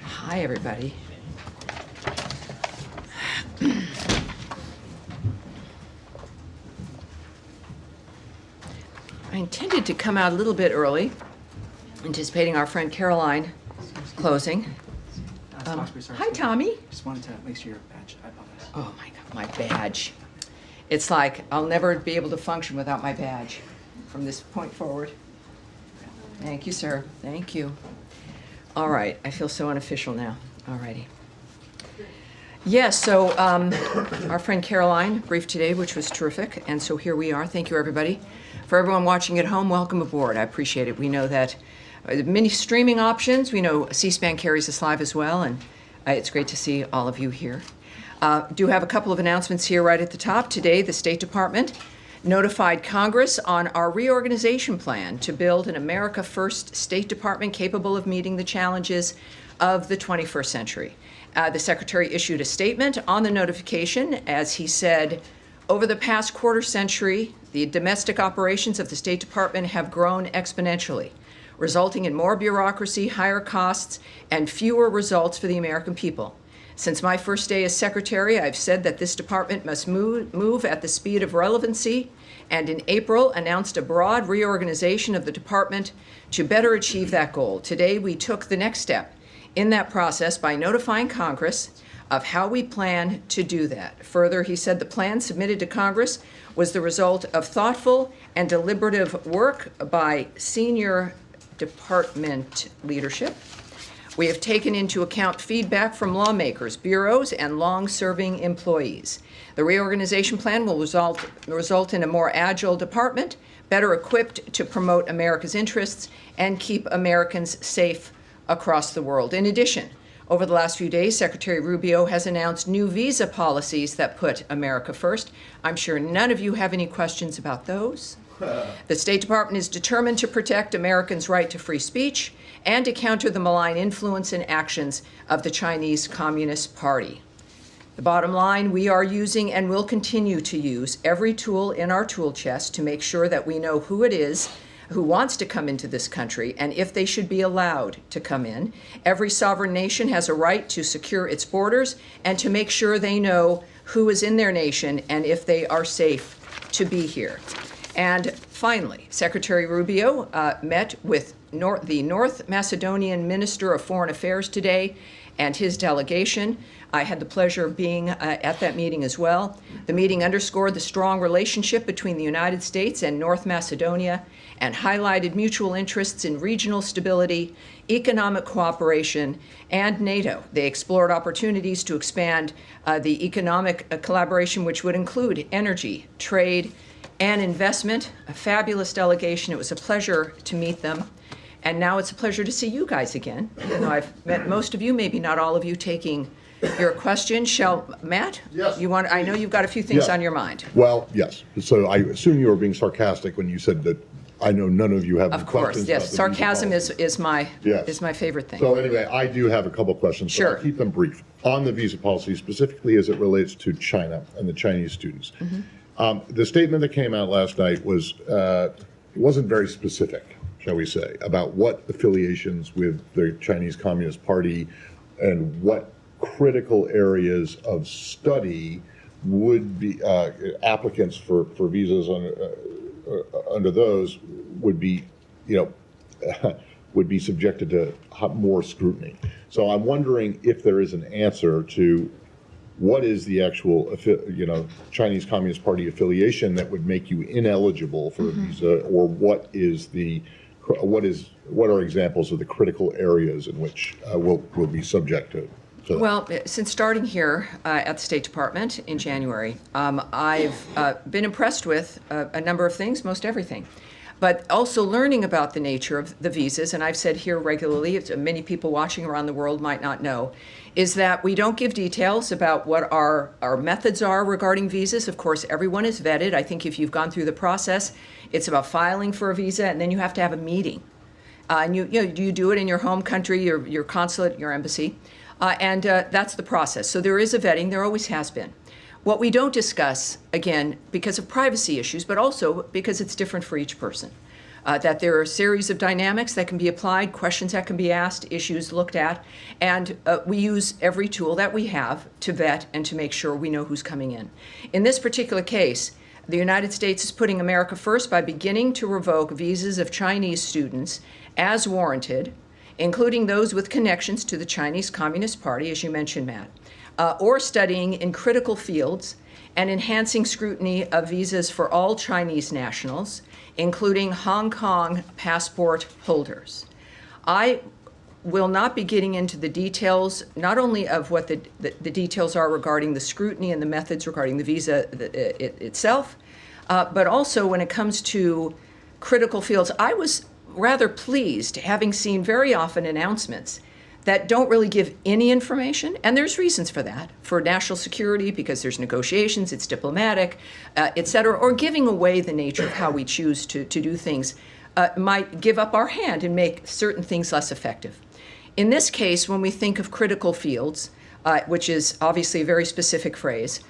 Hi, everybody. I intended to come out a little bit early, anticipating our friend Caroline closing. Hi, Tommy. Just wanted to make sure your badge. I apologize. Oh my God, my badge. It's like I'll never be able to function without my badge from this point forward. Thank you, sir. Thank you. All right, I feel so unofficial now. All righty. Yes, so our friend Caroline briefed today, which was terrific, and so here we are. Thank you, everybody. For everyone watching at home, welcome aboard. I appreciate it. We know that many streaming options. We know C-SPAN carries us live as well, and it's great to see all of you here. Do have a couple of announcements here right at the top. Today, the State Department notified Congress on our reorganization plan to build an America First State Department capable of meeting the challenges of the 21st century. The Secretary issued a statement on the notification as he said, over the past quarter century, the domestic operations of the State Department have grown exponentially, resulting in more bureaucracy, higher costs, and fewer results for the American people. Since my first day as Secretary, I've said that this department must move at the speed of relevancy, and in April announced a broad reorganization of the department to better achieve that goal. Today, we took the next step in that process by notifying Congress of how we plan to do that. Further, he said the plan submitted to Congress was the result of thoughtful and deliberative work by senior department leadership. We have taken into account feedback from lawmakers, bureaus, and long-serving employees. The reorganization plan will result in a more agile department, better equipped to promote America's interests and keep Americans safe across the world. In addition, over the last few days, Secretary Rubio has announced new visa policies that put America first. I'm sure none of you have any questions about those. The State Department is determined to protect Americans' right to free speech and to counter the malign influence and actions of the Chinese Communist Party. The bottom line, we are using and will continue to use every tool in our tool chest to make sure that we know who it is who wants to come into this country and if they should be allowed to come in. Every sovereign nation has a right to secure its borders and to make sure they know who is in their nation and if they are safe to be here. And finally, Secretary Rubio met with the North Macedonian Minister of Foreign Affairs today and his delegation. I had the pleasure of being at that meeting as well. The meeting underscored the strong relationship between the United States and North Macedonia and highlighted mutual interests in regional stability, economic cooperation, and NATO. They explored opportunities to expand the economic collaboration, which would include energy, trade, and investment. A fabulous delegation. It was a pleasure to meet them. And now it's a pleasure to see you guys again. Even though I've met most of you, maybe not all of you, taking your question. Matt? Yes. I know you've got a few things on your mind. Well, yes. So I assume you were being sarcastic when you said that I know none of you have any questions. Of course, yes. Sarcasm is my favorite thing. So anyway, I do have a couple questions. Sure. But I'll keep them brief. On the visa policy, specifically as it relates to China and the Chinese students. Mm-hmm. The statement that came out last night was, it wasn't very specific, shall we say, about what affiliations with the Chinese Communist Party and what critical areas of study would be applicants for visas under those would be, would be subjected to more scrutiny. So I'm wondering if there is an answer to what is the actual, Chinese Communist Party affiliation that would make you ineligible for a visa, or what are examples of the critical areas in which we'll be subject to? Well, since starting here at the State Department in January, I've been impressed with a number of things, most everything, but also learning about the nature of the visas. And I've said here regularly, many people watching around the world might not know, is that we don't give details about what our methods are regarding visas. Of course, everyone is vetted. I think if you've gone through the process, it's about filing for a visa, and then you have to have a meeting. And you do it in your home country, your consulate, your embassy. And that's the process. So there is a vetting. There always has been. What we don't discuss, again, because of privacy issues, but also because it's different for each person, that there are a series of dynamics that can be applied, questions that can be asked, issues looked at, and we use every tool that we have to vet and to make sure we know who's coming in. In this particular case, the United States is putting America first by beginning to revoke visas of Chinese students as warranted, including those with connections to the Chinese Communist Party, as you mentioned, Matt, or studying in critical fields, and enhancing scrutiny of visas for all Chinese nationals, including Hong Kong passport holders. I will not be getting into the details, not only of what the details are regarding the scrutiny and the methods regarding the visa itself, but also when it comes to critical fields. I was rather pleased, having seen very often announcements that don't really give any information, and there's reasons for that, for national security, because there's negotiations, it's diplomatic, et cetera, or giving away the nature of how we choose to do things might give up our hand and make certain things less effective. In this case, when we think of critical fields, which is obviously a very specific phrase,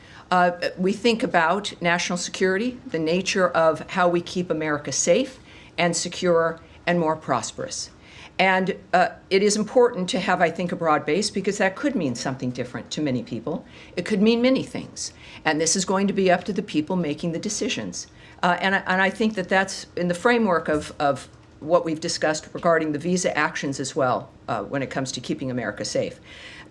we think about national security, the nature of how we keep America safe and secure and more prosperous. And it is important to have, I think, a broad base, because that could mean something different to many people. It could mean many things. And this is going to be up to the people making the decisions. And I think that that's in the framework of what we've discussed regarding the visa actions as well, when it comes to keeping America safe.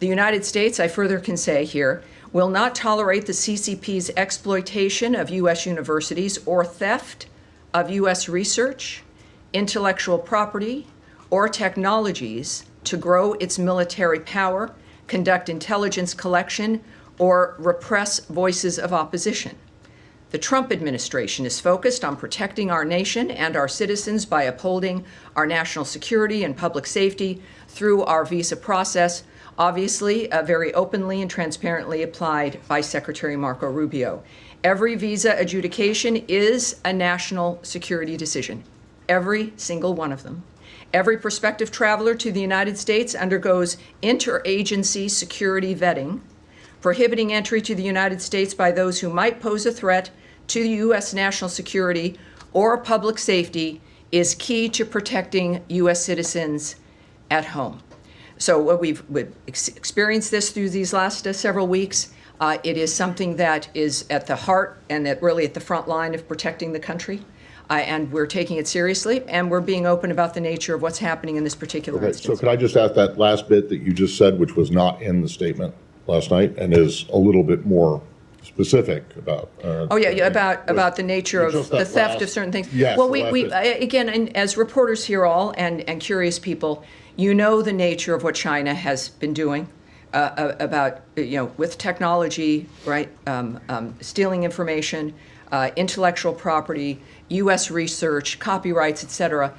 The United States, I further can say here, will not tolerate the CCP's exploitation of U.S. universities or theft of U.S. research, intellectual property, or technologies to grow its military power, conduct intelligence collection, or repress voices of opposition. The Trump administration is focused on protecting our nation and our citizens by upholding our national security and public safety through our visa process, obviously very openly and transparently applied by Secretary Marco Rubio. Every visa adjudication is a national security decision, every single one of them. Every prospective traveler to the United States undergoes interagency security vetting. Prohibiting entry to the United States by those who might pose a threat to U.S. national security or public safety is key to protecting U.S. citizens at home. So we've experienced this through these last several weeks. It is something that is at the heart and really at the front line of protecting the country. And we're taking it seriously, and we're being open about the nature of what's happening in this particular instance. So could I just ask that last bit that you just said, which was not in the statement last night, and is a little bit more specific about? About the nature of the theft of certain things. Yes. Well, we again, and as reporters here all, and curious people, you know the nature of what China has been doing about, with technology, right? Stealing information, intellectual property, U.S. research, copyrights, et cetera.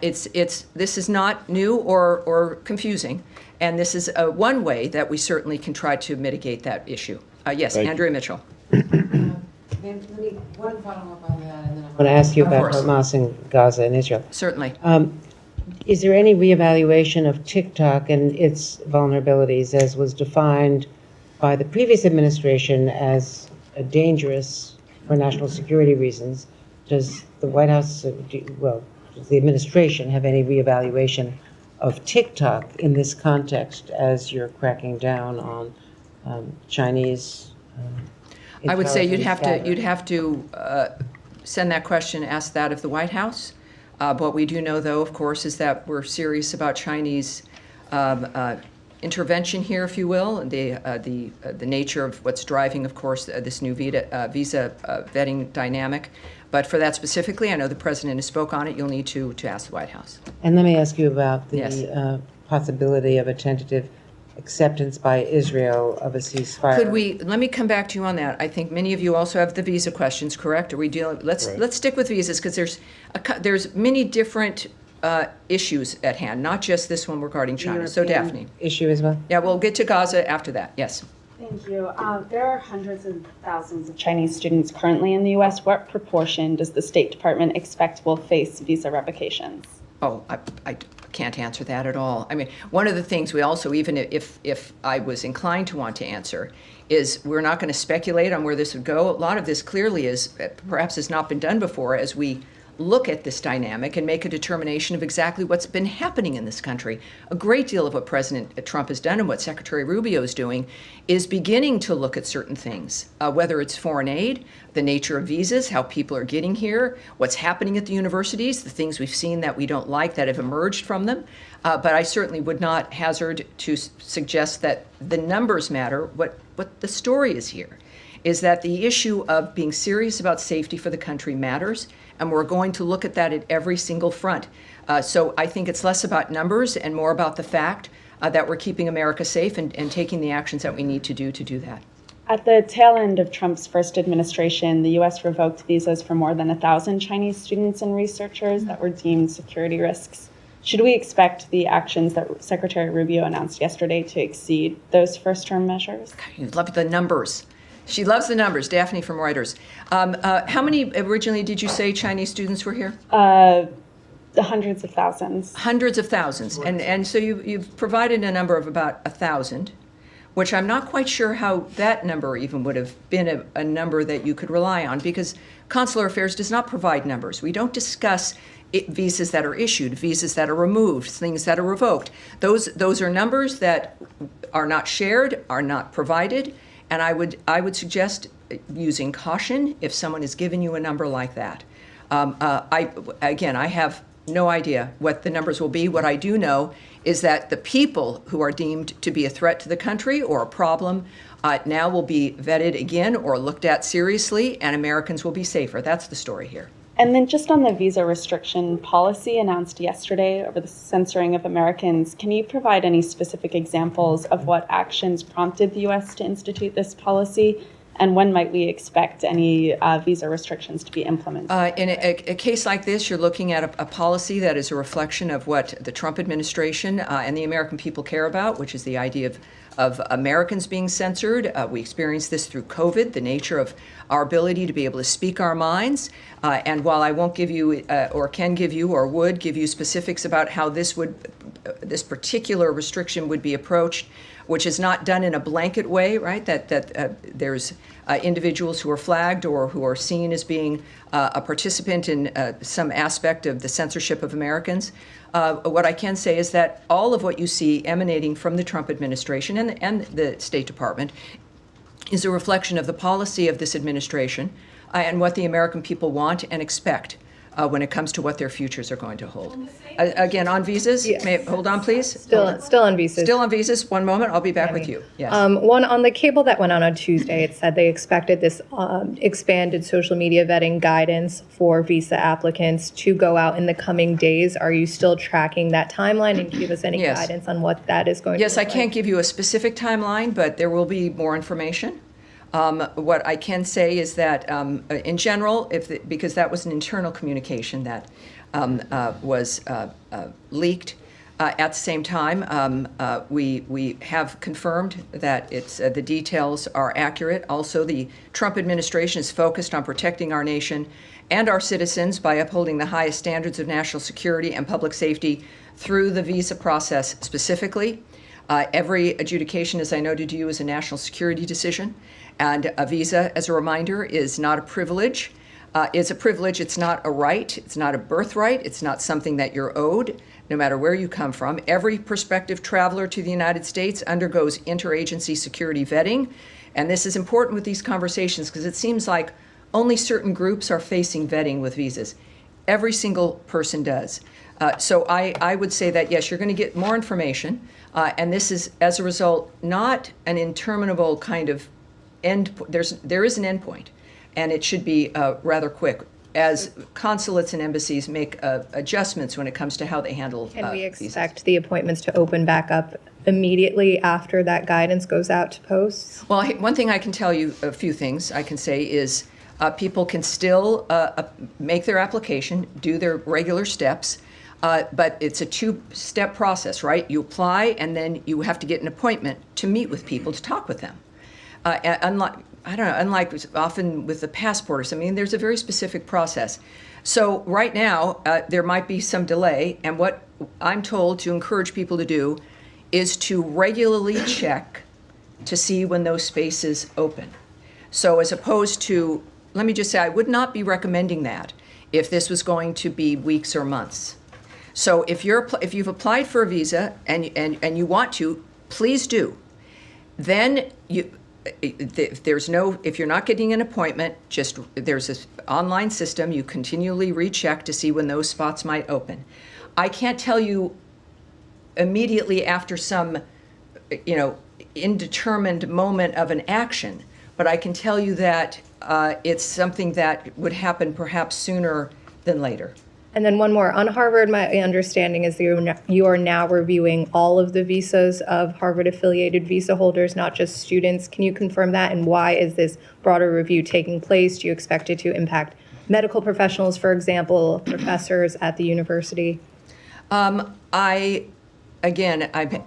This is not new or confusing, and this is one way that we certainly can try to mitigate that issue. Yes, Thank Andrea Mitchell. One follow-up on that, and then I want to ask you Of about course. Hamas and Gaza and Israel. Certainly. Is there any reevaluation of TikTok and its vulnerabilities as was defined by the previous administration as dangerous for national security reasons? Does the White House, does the administration have any reevaluation of TikTok in this context as you're cracking down on Chinese? I would say you'd intelligence have to send that question, ask that of the White House. What we do know, though, of course, is that we're serious about Chinese intervention here, if you will, and the nature of what's driving, of course, this new visa vetting dynamic. But for that specifically, I know the president has spoke on it. You'll need to ask the White House. And let me ask you about the Yes. possibility of a tentative acceptance by Israel of a ceasefire. Let me come back to you on that. I think many of you also have the visa questions, correct? Are we dealing, let's stick with visas, because there's many different issues at hand, not just this one regarding China. So European Daphne. issue as well? Yeah, we'll get to Gaza after that, yes. Thank you. There are hundreds of thousands of Chinese students currently in the U.S. What proportion does the State Department expect will face visa revocations? Oh, I can't answer that at all. I mean, one of the things we also, even if I was inclined to want to answer, is we're not going to speculate on where this would go. A lot of this clearly is, perhaps has not been done before, as we look at this dynamic and make a determination of exactly what's been happening in this country. A great deal of what President Trump has done and what Secretary Rubio is doing is beginning to look at certain things, whether it's foreign aid, the nature of visas, how people are getting here, what's happening at the universities, the things we've seen that we don't like that have emerged from them. But I certainly would not hazard to suggest that the numbers matter. What the story is here is that the issue of being serious about safety for the country matters, and we're going to look at that at every single front. So I think it's less about numbers and more about the fact that we're keeping America safe and taking the actions that we need to do that. At the tail end of Trump's first administration, the U.S. revoked visas for more than 1,000 Chinese students and researchers that were deemed security risks. Should we expect the actions that Secretary Rubio announced yesterday to exceed those first-term measures? You love the numbers. She loves the numbers, Daphne from Reuters. How many originally did you say Chinese students were here? The hundreds of thousands. Hundreds of thousands. And so you've provided a number of about 1,000, which I'm not quite sure how that number even would have been a number that you could rely on, because Consular Affairs does not provide numbers. We don't discuss visas that are issued, visas that are removed, things that are revoked. Those are numbers that are not shared, are not provided. And I would suggest using caution if someone has given you a number like that. I have no idea what the numbers will be. What I do know is that the people who are deemed to be a threat to the country or a problem now will be vetted again or looked at seriously, and Americans will be safer. That's the story here. And then just on the visa restriction policy announced yesterday over the censoring of Americans, can you provide any specific examples of what actions prompted the U.S. to institute this policy? And when might we expect any visa restrictions to be implemented? In a case like this, you're looking at a policy that is a reflection of what the Trump administration and the American people care about, which is the idea of Americans being censored. We experienced this through COVID, the nature of our ability to be able to speak our minds. And while I won't give you or can give you or would give you specifics about how this particular restriction would be approached, which is not done in a blanket way, right? That there's individuals who are flagged or who are seen as being a participant in some aspect of the censorship of Americans. What I can say is that all of what you see emanating from the Trump administration and the State Department is a reflection of the policy of this administration and what the American people want and expect when it comes to what their futures are going to hold. Again, on visas, Yes. hold on, please. Still on visas. Still on visas. One moment, I'll be back with you. Yes. One on the cable that went out on Tuesday, it said they expected this expanded social media vetting guidance for visa applicants to go out in the coming days. Are you still tracking that timeline, and can you give us any Yes. guidance on what that is going to Yes, look I can't like? give you a specific timeline, but there will be more information. What I can say is that, in general, because that was an internal communication that was leaked, at the same time, we have confirmed that the details are accurate. Also, the Trump administration is focused on protecting our nation and our citizens by upholding the highest standards of national security and public safety through the visa process specifically. Every adjudication, as I noted to you, is a national security decision. And a visa, as a reminder, is not a privilege. It's a privilege. It's not a right. It's not a birthright. It's not something that you're owed, no matter where you come from. Every prospective traveler to the United States undergoes interagency security vetting. And this is important with these conversations because it seems like only certain groups are facing vetting with visas. Every single person does. So I would say that, yes, you're going to get more information. And this is, as a result, not an interminable kind of end. There is an end point, and it should be rather quick as consulates and embassies make adjustments when it comes to how they handle Can we visas. expect the appointments to open back up immediately after that guidance goes out to posts? Well, one thing I can tell you, a few things I can say is people can still make their application, do their regular steps, but it's a two-step process, right? You apply, and then you have to get an appointment to meet with people, to talk with them. Unlike often with the passport or something, there's a very specific process. So right now, there might be some delay, and what I'm told to encourage people to do is to regularly check to see when those spaces open. So as opposed to, let me just say, I would not be recommending that if this was going to be weeks or months. So if you've applied for a visa and you want to, please do. Then if you're not getting an appointment, there's this online system, you continually recheck to see when those spots might open. I can't tell you immediately after some, indeterminate moment of an action, but I can tell you that it's something that would happen perhaps sooner than later. And then one more. On Harvard, my understanding is that you are now reviewing all of the visas of Harvard-affiliated visa holders, not just students. Can you confirm that? And why is this broader review taking place? Do you expect it to impact medical professionals, for example, professors at the university? I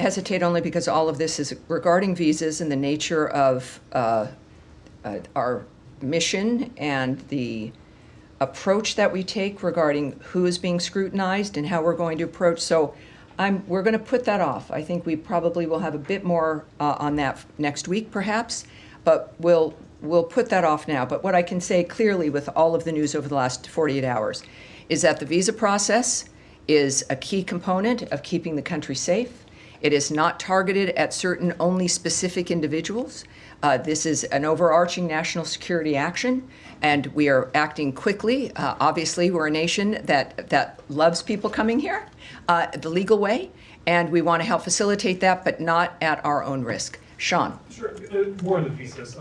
hesitate only because all of this is regarding visas and the nature of our mission and the approach that we take regarding who is being scrutinized and how we're going to approach. So we're going to put that off. I think we probably will have a bit more on that next week, perhaps, but we'll put that off now. But what I can say clearly with all of the news over the last 48 hours is that the visa process is a key component of keeping the country safe. It is not targeted at certain only specific individuals. This is an overarching national security action, and we are acting quickly. Obviously, we're a nation that loves people coming here the legal way, and we want to help facilitate that, but not at our own risk. Sean. Sure. More on the visas.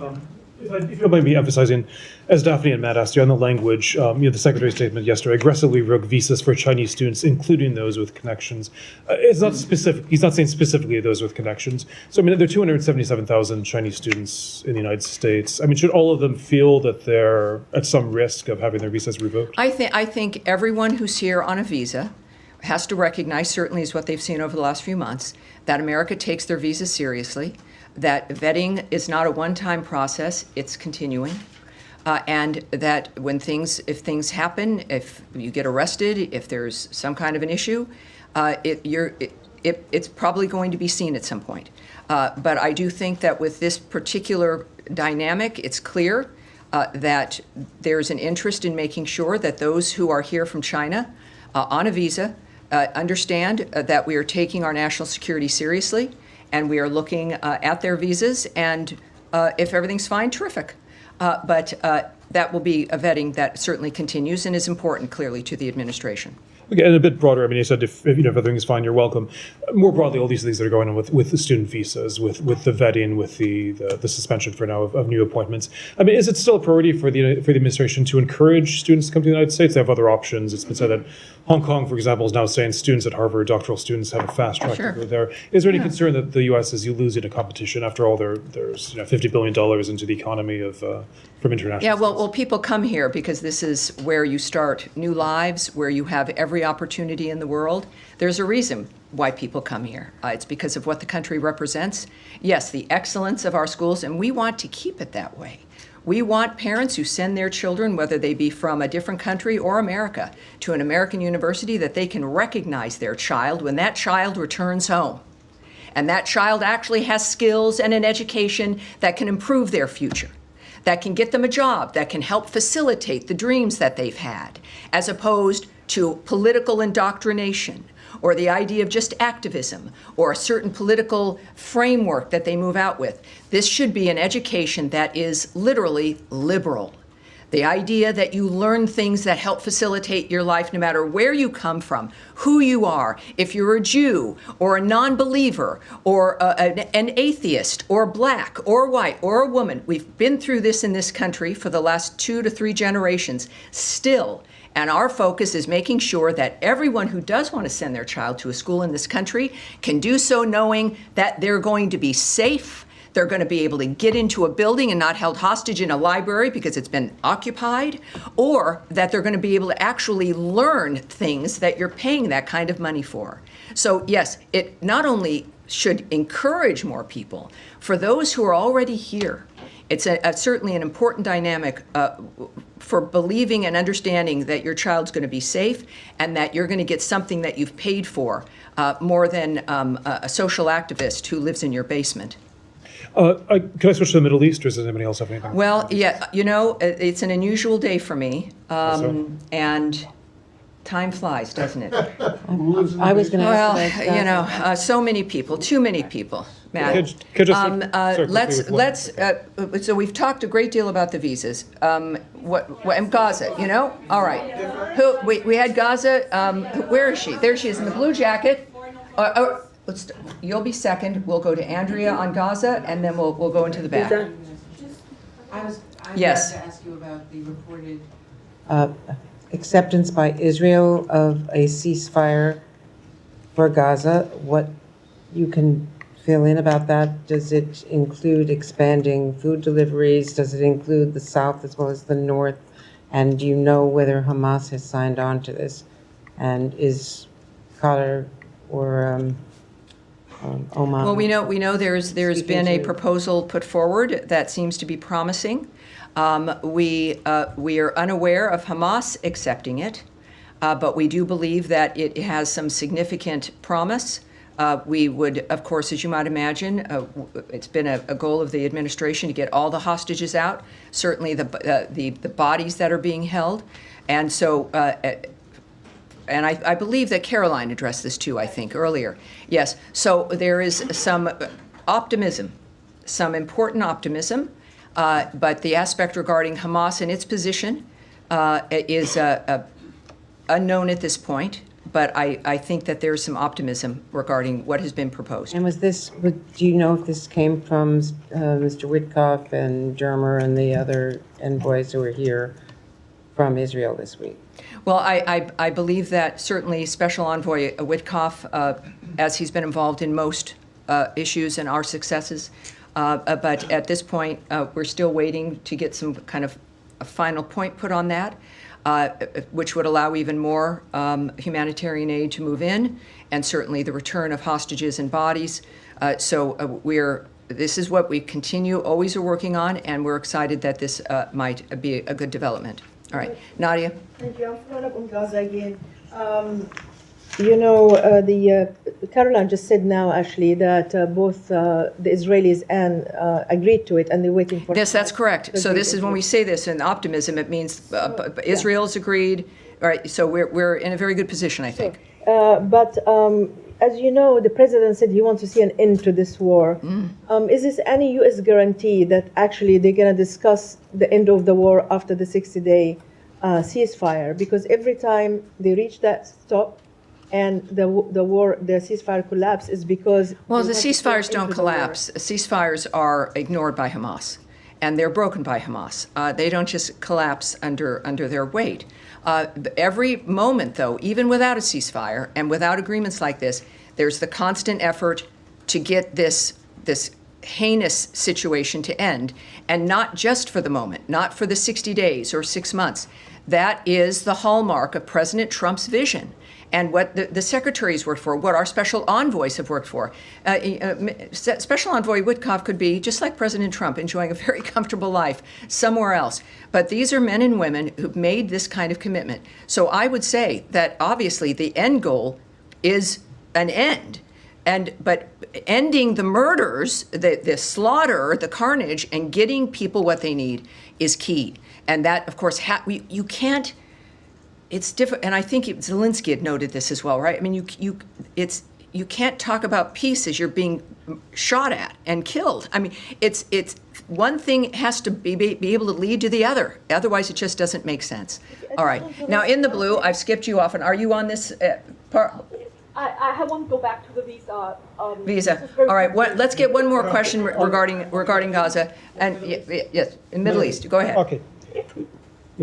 If you don't mind me emphasizing, as Daphne and Matt asked you on the language, the Secretary's statement yesterday aggressively revoked visas for Chinese students, including those with connections. It's not specific. He's not saying specifically those with connections. So, there are 277,000 Chinese students in the United States. Should all of them feel that they're at some risk of having their visas revoked? I think everyone who's here on a visa has to recognize, certainly is what they've seen over the last few months, that America takes their visas seriously, that vetting is not a one-time process, it's continuing, and that if things happen, if you get arrested, if there's some kind of an issue, it's probably going to be seen at some point. But I do think that with this particular dynamic, it's clear that there's an interest in making sure that those who are here from China on a visa understand that we are taking our national security seriously, and we are looking at their visas, and if everything's fine, terrific. But that will be a vetting that certainly continues and is important, clearly, to the administration. Okay, and a bit broader, you said if everything is fine, you're welcome. More broadly, all these things that are going on with the student visas, with the vetting, with the suspension for now of new appointments. Is it still a priority for the administration to encourage students to come to the United States? They have other options. It's been said that Hong Kong, for example, is now saying students at Harvard, doctoral students, have a fast track to go there. Is there any concern that the U.S. is losing a competition? After all, there's $50 billion into the economy from international. Yeah, well, people come here because this is where you start new lives, where you have every opportunity in the world. There's a reason why people come here. It's because of what the country represents. Yes, the excellence of our schools, and we want to keep it that way. We want parents who send their children, whether they be from a different country or America, to an American university, that they can recognize their child when that child returns home. And that child actually has skills and an education that can improve their future, that can get them a job, that can help facilitate the dreams that they've had, as opposed to political indoctrination or the idea of just activism or a certain political framework that they move out with. This should be an education that is literally liberal. The idea that you learn things that help facilitate your life no matter where you come from, who you are, if you're a Jew or a non-believer or an atheist or black or white or a woman. We've been through this in this country for the last 2 to 3 generations still. And our focus is making sure that everyone who does want to send their child to a school in this country can do so knowing that they're going to be safe. They're going to be able to get into a building and not held hostage in a library because it's been occupied, or that they're going to be able to actually learn things that you're paying that kind of money for. So yes, it not only should encourage more people, for those who are already here, it's certainly an important dynamic for believing and understanding that your child's going to be safe and that you're going to get something that you've paid for more than a social activist who lives in your basement. Can I switch to the Middle East, or does anybody else have anything? Well, yeah, it's an unusual day for me, and time flies, doesn't it? I was going to Well, ask that. so many people, too many people, Matt. Could I just start quickly with one? So we've talked a great deal about the visas. And Gaza, all right. We had Gaza, where is she? There she is in the blue jacket. You'll be second. We'll go to Andrea on Gaza, and then we'll go into the back. I Yes. wanted to ask you about the reported acceptance by Israel of a ceasefire for Gaza. What you can fill in about that? Does it include expanding food deliveries? Does it include the south as well as the north? And do you know whether Hamas has signed on to this? And is Qatar or Oman? Well, we know there's been a proposal put forward that seems to be promising. We are unaware of Hamas accepting it, but we do believe that it has some significant promise. We would, of course, as you might imagine, it's been a goal of the administration to get all the hostages out, certainly the bodies that are being held. And so, and I believe that Caroline addressed this too, I think, earlier. Yes, so there is some optimism, some important optimism, but the aspect regarding Hamas and its position is unknown at this point. But I think that there's some optimism regarding what has been proposed. And do you know if this came from Mr. Witkoff and Dermer and the other envoys who were here from Israel this week? Well, I believe that certainly Special Envoy Witkoff, as he's been involved in most issues and our successes, but at this point, we're still waiting to get some kind of a final point put on that. Which would allow even more humanitarian aid to move in, and certainly the return of hostages and bodies. This is what we continue always are working on, and we're excited that this might be a good development. All right, Nadia. Thank you. I'm following up on Gaza again. Caroline just said now actually that both the Israelis and agreed to it, and they're waiting for. Yes, that's correct. So this is when we say this in optimism, it means Israel's agreed. All right, so we're in a very good position, I think. But as you know, the president said he wants to see an end to this war. Is this any U.S. guarantee that actually they're going to discuss the end of the war after the 60-day ceasefire? Because every time they reach that stop, and the ceasefire collapse is because. Well, the ceasefires don't collapse. Ceasefires are ignored by Hamas, and they're broken by Hamas. They don't just collapse under their weight. Every moment, though, even without a ceasefire and without agreements like this, there's the constant effort to get this heinous situation to end, and not just for the moment, not for the 60 days or 6 months. That is the hallmark of President Trump's vision. And what the secretaries worked for, what our special envoys have worked for. Special Envoy Witkoff could be, just like President Trump, enjoying a very comfortable life somewhere else. But these are men and women who've made this kind of commitment. So I would say that obviously the end goal is an end. But ending the murders, the slaughter, the carnage, and getting people what they need is key. And that, of course, you can't. It's different, and I think Zelensky had noted this as well, right? I mean, you can't talk about peace as you're being shot at and killed. I mean, it's one thing has to be able to lead to the other. Otherwise, it just doesn't make sense. All right. Now, in the blue, I've skipped you off, and are you on this part? I want to go back to the visa. Visa. All right. Let's get one more question regarding Gaza and yes, in Middle East. Go ahead. Okay.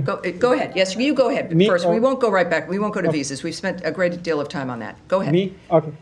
Go ahead. Yes, you go ahead first. We won't go right back. We won't go to visas. We've spent a great deal of time on that. Go ahead. Me? Okay.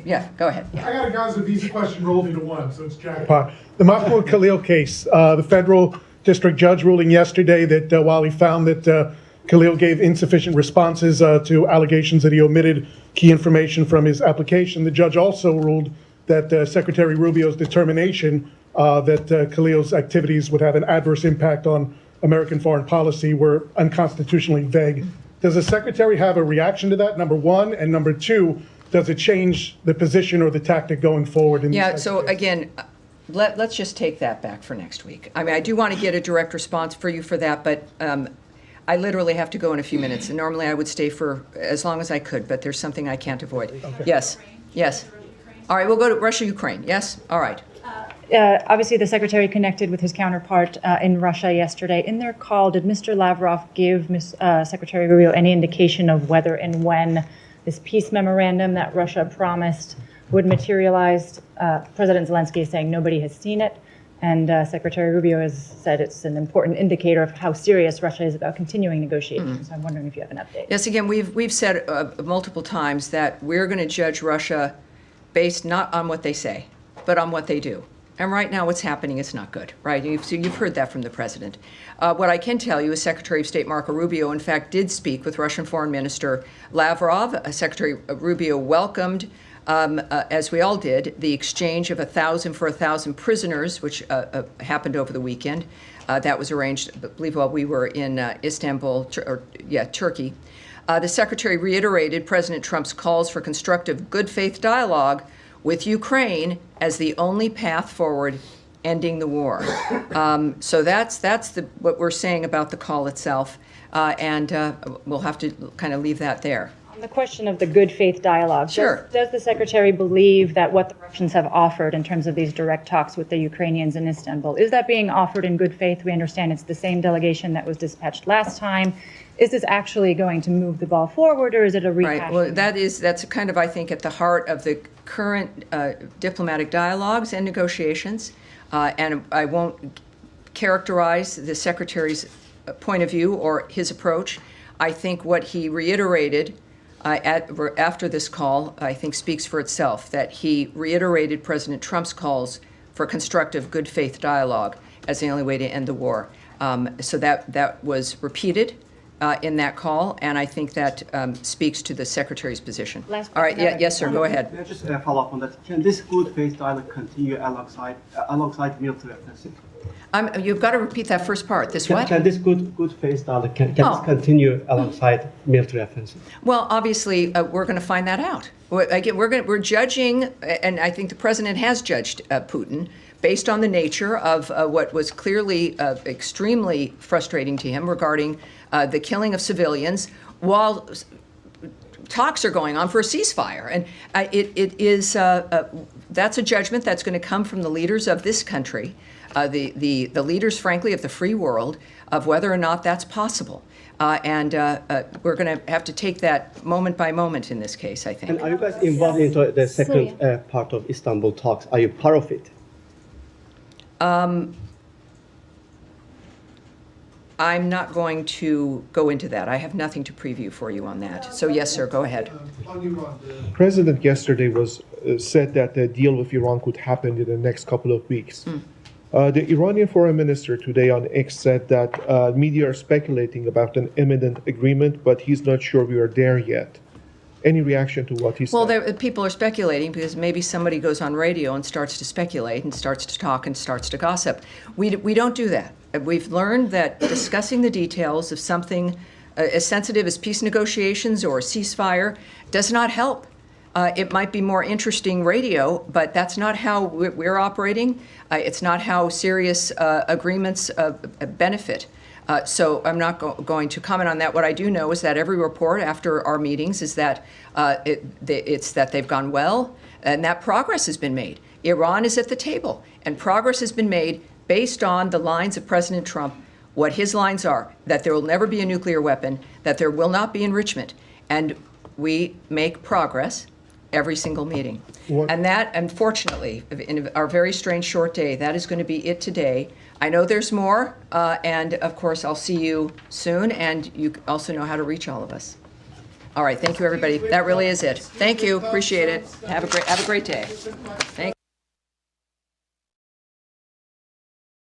Yeah, go ahead. Yeah. I got a Gaza visa question rolled into one, so it's Jack. The Mahmoud Khalil case, the federal district judge ruling yesterday that while he found that Khalil gave insufficient responses to allegations that he omitted key information from his application, the judge also ruled that Secretary Rubio's determination that Khalil's activities would have an adverse impact on American foreign policy were unconstitutionally vague. Does the secretary have a reaction to that, number one? And number two, does it change the position or the tactic going forward? Yeah, so again, let's just take that back for next week. I mean, I do want to get a direct response for you for that, but I literally have to go in a few minutes, and normally I would stay for as long as I could, but there's something I can't avoid. Yes, yes. All right, we'll go to Russia, Ukraine. Yes, all right. Obviously, the secretary connected with his counterpart in Russia yesterday. In their call, did Mr. Lavrov give Secretary Rubio any indication of whether and when this peace memorandum that Russia promised would materialize? President Zelensky is saying nobody has seen it, and Secretary Rubio has said it's an important indicator of how serious Russia is about continuing negotiations. So I'm wondering if you have an update. Yes, again, we've said multiple times that we're going to judge Russia based not on what they say, but on what they do. And right now what's happening is not good, right? You've heard that from the president. What I can tell you is Secretary of State Marco Rubio, in fact, did speak with Russian Foreign Minister Lavrov. Secretary Rubio welcomed, as we all did, the exchange of 1,000 for 1,000 prisoners, which happened over the weekend. That was arranged, I believe, while we were in Istanbul, Turkey. The secretary reiterated President Trump's calls for constructive, good faith dialogue with Ukraine as the only path forward ending the war. So that's what we're saying about the call itself, and we'll have to kind of leave that there. On the question of the good faith dialogue, Sure. does the secretary believe that what the Russians have offered in terms of these direct talks with the Ukrainians in Istanbul, is that being offered in good faith? We understand it's the same delegation that was dispatched last time. Is this actually going to move the ball forward, or is it a rehash? Right. Well, that's kind of, I think, at the heart of the current diplomatic dialogues and negotiations. And I won't characterize the secretary's point of view or his approach. I think what he reiterated after this call, I think, speaks for itself, that he reiterated President Trump's calls for constructive, good faith dialogue as the only way to end the war. So that was repeated in that call, and I think that speaks to the secretary's position. All right, yes, sir, go ahead. May I just follow up on that? Can this good faith dialogue continue alongside military offensive? You've got to repeat that first part. This what? Can this good faith dialogue can this continue alongside military offensive? Well, obviously, we're going to find that out. Again, we're judging, and I think the president has judged Putin based on the nature of what was clearly extremely frustrating to him regarding the killing of civilians while talks are going on for a ceasefire. And that's a judgment that's going to come from the leaders of this country, the leaders, frankly, of the free world, of whether or not that's possible. And we're going to have to take that moment by moment in this case, I think. And are you guys involved into the second part of Istanbul talks? Are you part of it? I'm not going to go into that. I have nothing to preview for you on that. So yes, sir, go ahead. The president yesterday said that the deal with Iran could happen in the next couple of weeks. The Iranian foreign minister today on X said that media are speculating about an imminent agreement, but he's not sure we are there yet. Any reaction to what he said? Well, people are speculating because maybe somebody goes on radio and starts to speculate and starts to talk and starts to gossip. We don't do that. We've learned that discussing the details of something as sensitive as peace negotiations or a ceasefire does not help. It might be more interesting radio, but that's not how we're operating. It's not how serious agreements benefit. So I'm not going to comment on that. What I do know is that every report after our meetings is that it's that they've gone well and that progress has been made. Iran is at the table, and progress has been made based on the lines of President Trump, what his lines are, that there will never be a nuclear weapon, that there will not be enrichment. And we make progress every single meeting. And that, unfortunately, in our very strange short day, that is going to be it today. I know there's more, and of course, I'll see you soon, and you also know how to reach all of us. All right, thank you, everybody. That really is it. Thank you, appreciate it. Have a great day. Thank